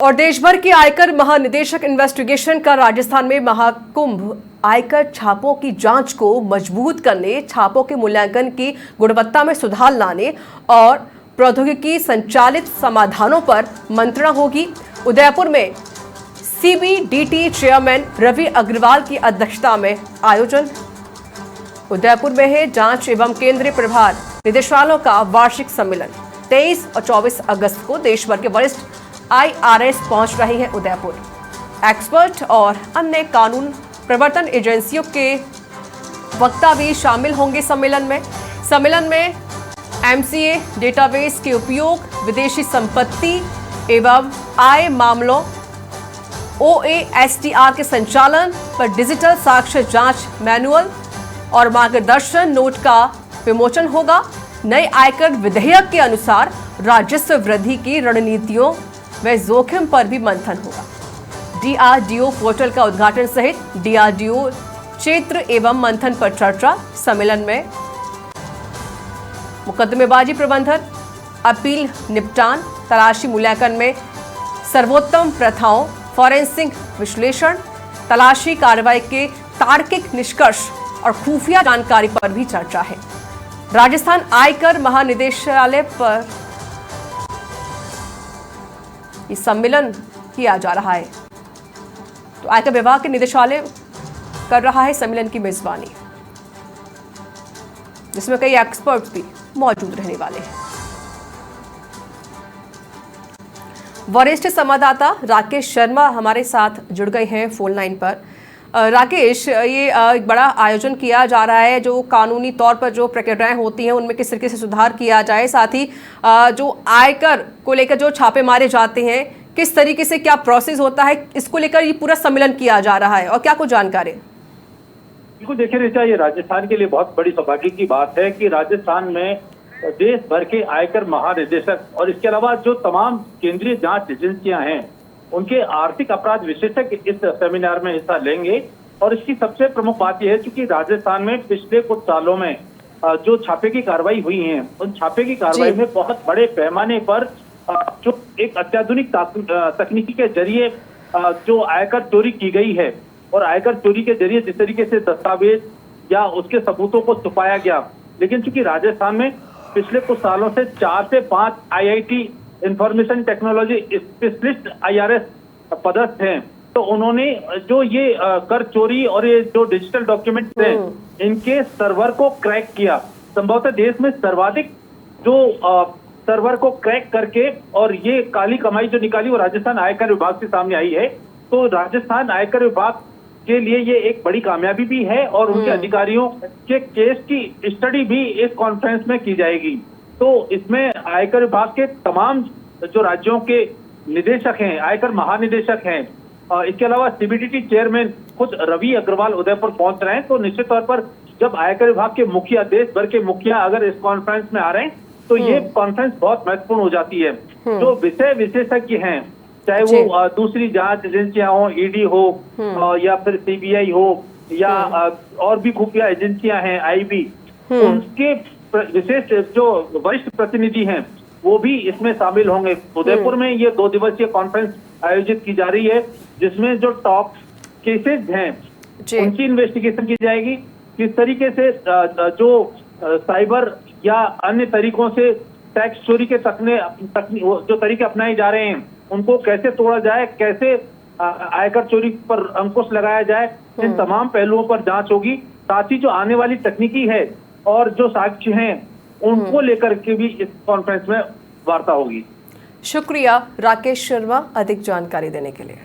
और देश भर के आयकर महानिदेशक इन्वेस्टिगेशन का राजस्थान में महाकुंभ आयकर छापों की जांच को मजबूत करने, छापों के मूल्यांकन की गुणवत्ता में सुधार लाने और प्रौद्योगिकी संचालित समाधानों पर मंत्रणा होगी। उदयपुर में सीबीडीटी चेयरमैन रवि अग्रवाल की अध्यक्षता में आयोजन। उदयपुर में है जांच एवं केंद्रीय प्रभार निदेशालयों का वार्षिक सम्मेलन। 23 और 24 अगस्त को देश भर के वरिष्ठ IRS पहुंच रही है उदयपुर। एक्सपर्ट और अन्य कानून प्रवर्तन एजेंसियों के वक्ता भी शामिल होंगे सम्मेलन में MCA डेटाबेस के उपयोग, विदेशी संपत्ति एवं आय मामलों, OASTR के संचालन पर डिजिटल साक्ष्य जांच मैनुअल और मार्गदर्शन नोट का विमोचन होगा। नए आयकर विधेयक के अनुसार राजस्व वृद्धि की रणनीतियों व जोखिम पर भी मंथन होगा। DRDO पोर्टल का उद्घाटन सहित DRDO क्षेत्र एवं मंथन पर चर्चा। सम्मेलन में मुकदमेबाजी प्रबंधन, अपील निपटान, तलाशी मूल्यांकन में सर्वोत्तम प्रथाओं, फॉरेंसिक विश्लेषण, तलाशी कार्रवाई के तार्किक निष्कर्ष और खुफिया जानकारी पर भी चर्चा है। राजस्थान आयकर महानिदेशालय पर इस सम्मेलन किया जा रहा है, तो आयकर विभाग के निदेशालय कर रहा है सम्मेलन की मेजबानी, जिसमें कई एक्सपर्ट्स भी मौजूद रहने वाले हैं। वरिष्ठ संवाददाता राकेश शर्मा हमारे साथ जुड़ गए हैं फोन लाइन पर। राकेश, ये एक बड़ा आयोजन किया जा रहा है, जो कानूनी तौर पर जो प्रक्रियाएं होती हैं उनमें किस तरीके से सुधार किया जाए, साथ ही जो आयकर को लेकर जो छापे मारे जाते हैं किस तरीके से क्या प्रोसेस होता है, इसको लेकर ये पूरा सम्मेलन किया जा रहा है और क्या कुछ जानकारी? बिल्कुल, देखिए ऋचा, ये राजस्थान के लिए बहुत बड़ी सौभाग्य की बात है कि राजस्थान में देश भर के आयकर महानिदेशक और इसके अलावा जो तमाम केंद्रीय जांच एजेंसियां हैं उनके आर्थिक अपराध विशेषज्ञ इस सेमिनार में हिस्सा लेंगे। और इसकी सबसे प्रमुख बात यह है क्योंकि राजस्थान में पिछले कुछ सालों में जो छापे की कार्रवाई हुई है, उन छापे की कार्रवाई में बहुत बड़े पैमाने पर जो एक अत्याधुनिक तकनीकी के जरिए जो आयकर चोरी की गई है और आयकर चोरी के जरिए जिस तरीके से दस्तावेज या उसके सबूतों को छुपाया गया, लेकिन चूंकि राजस्थान में पिछले कुछ सालों से 4 से 5 IIT information technology specialist IRS पदस्थ हैं, तो उन्होंने जो ये कर चोरी और ये जो डिजिटल डॉक्यूमेंट्स हैं इनके सर्वर को क्रैक किया। संभवतः देश में सर्वाधिक जो सर्वर को क्रैक करके और ये काली कमाई जो निकाली वो राजस्थान आयकर विभाग से सामने आई है। तो राजस्थान आयकर विभाग के लिए ये एक बड़ी कामयाबी भी है और उनके अधिकारियों के केस की स्टडी भी इस कॉन्फ्रेंस में की जाएगी। तो इसमें आयकर विभाग के तमाम जो राज्यों के निदेशक हैं, आयकर महानिदेशक हैं, इसके अलावा CBDT चेयरमैन खुद रवि अग्रवाल उदयपुर पहुंच रहे हैं। तो निश्चित तौर पर जब आयकर विभाग के मुखिया, देश भर के मुखिया अगर इस कॉन्फ्रेंस में आ रहे हैं तो ये कॉन्फ्रेंस बहुत महत्वपूर्ण हो जाती है। जो विषय विशेषज्ञ हैं, चाहे वो दूसरी जांच एजेंसियां हो, ED हो या फिर CBI हो या और भी खुफिया एजेंसियां हैं, IB, उनके विशेष जो वरिष्ठ प्रतिनिधि हैं वो भी इसमें शामिल होंगे। उदयपुर में ये 2 दिवसीय कॉन्फ्रेंस आयोजित की जा रही है, जिसमें जो टॉप केसेस हैं उनकी इन्वेस्टिगेशन की जाएगी। किस तरीके से जो साइबर या अन्य तरीकों से टैक्स चोरी के जो तरीके अपनाए जा रहे हैं उनको कैसे तोड़ा जाए, कैसे आयकर चोरी पर अंकुश लगाया जाए, इन तमाम पहलुओं पर जांच होगी। साथ ही जो आने वाली तकनीकी है और जो साक्ष्य हैं उनको लेकर के भी इस कॉन्फ्रेंस में वार्ता होगी। शुक्रिया राकेश शर्मा अधिक जानकारी देने के लिए।